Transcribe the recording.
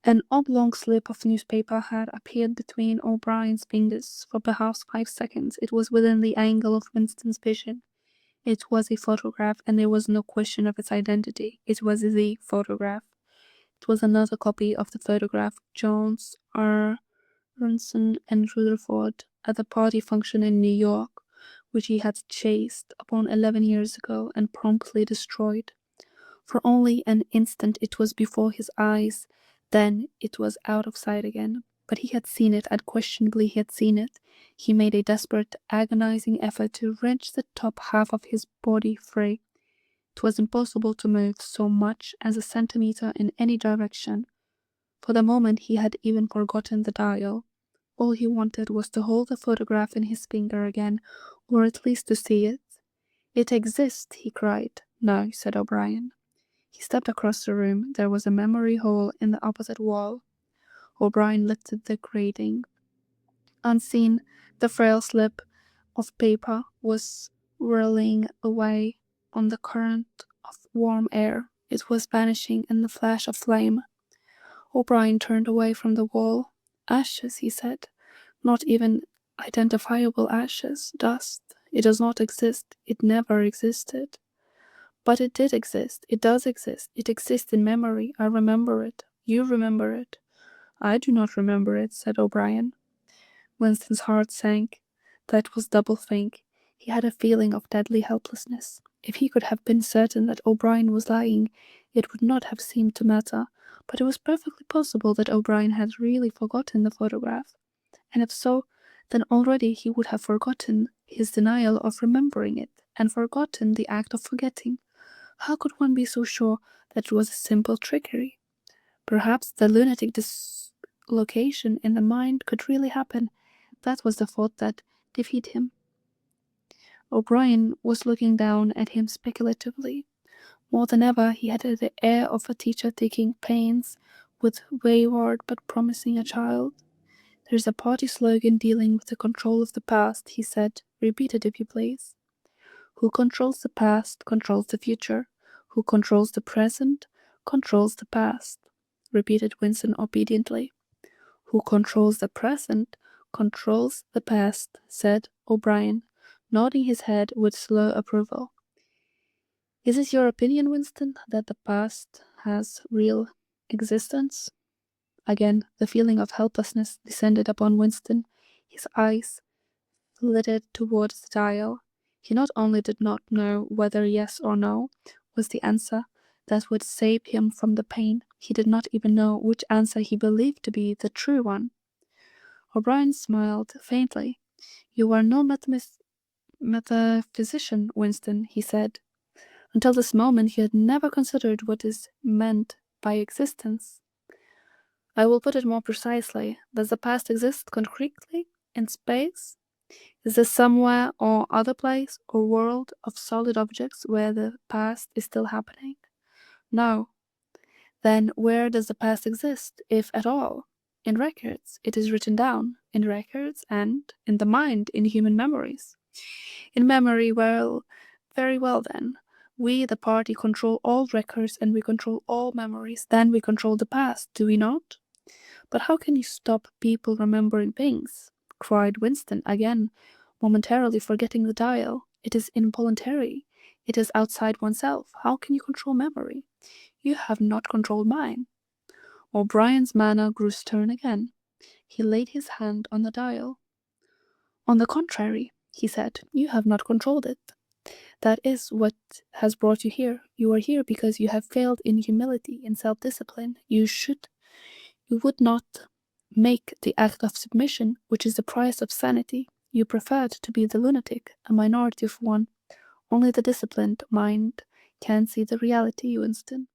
An oblong slip of newspaper had appeared between O'Brien's fingers for perhaps 5 seconds. It was within the angle of Winston's vision. It was a photograph, and there was no question of its identity. It was the photograph. It was another copy of the photograph Jones, Aronson, and Rutherford at the party function in New York, which he had chased upon 11 years ago and promptly destroyed. For only an instant it was before his eyes, then it was out of sight again. But he had seen it, unquestionably he had seen it. He made a desperate, agonizing effort to wrench the top half of his body free. It was impossible to move so much as a centimeter in any direction. For the moment he had even forgotten the dial. All he wanted was to hold the photograph in his finger again, or at least to see it. "It exists," he cried. "No," said O'Brien. He stepped across the room. There was a memory hole in the opposite wall. O'Brien lifted the grating. Unseen, the frail slip of paper was whirling away on the current of warm air. It was vanishing in the flash of flame. O'Brien turned away from the wall. "Ashes," he said. "Not even identifiable ashes. Dust. It does not exist. It never existed." "But it did exist. It does exist. It exists in memory. I remember it. You remember it." "I do not remember it," said O'Brien. Winston's heart sank. That was double think. He had a feeling of deadly helplessness. If he could have been certain that O'Brien was lying, it would not have seemed to matter, but it was perfectly possible that O'Brien had really forgotten the photograph. And if so, then already he would have forgotten his denial of remembering it, and forgotten the act of forgetting. How could one be so sure that it was a simple trickery? Perhaps the lunatic dislocation in the mind could really happen. That was the thought that defeated him. O'Brien was looking down at him speculatively. More than ever, he had the air of a teacher taking pains with wayward but promising a child. "There's a party slogan dealing with the control of the past," he said. "Repeat it, if you please." "Who controls the past controls the future. Who controls the present controls the past," repeated Winston obediently. "Who controls the present controls the past," said O'Brien, nodding his head with slow approval. "Is it your opinion, Winston, that the past has real existence?" Again the feeling of helplessness descended upon Winston. His eyes flitted towards the dial. He not only did not know whether yes or no was the answer that would save him from the pain, he did not even know which answer he believed to be the true one. O'Brien smiled faintly. "You are no metaphysician, Winston," he said. Until this moment he had never considered what is meant by existence. "I will put it more precisely. Does the past exist concretely in space? Is there somewhere or other place or world of solid objects where the past is still happening? No. Then where does the past exist, if at all? In records. It is written down. In records and in the mind, in human memories. In memory, well, very well then. We, the party, control all records and we control all memories. Then we control the past, do we not?" "But how can you stop people remembering things?" cried Winston, again momentarily forgetting the dial. "It is involuntary. It is outside oneself. How can you control memory? You have not controlled mine." O'Brien's manner grew stern again. He laid his hand on the dial. "On the contrary," he said, "you have not controlled it. That is what has brought you here. You are here because you have failed in humility, in self-discipline. You would not make the act of submission, which is the price of sanity. You preferred to be the lunatic, a minority of one. Only the disciplined mind can see the reality, Winston.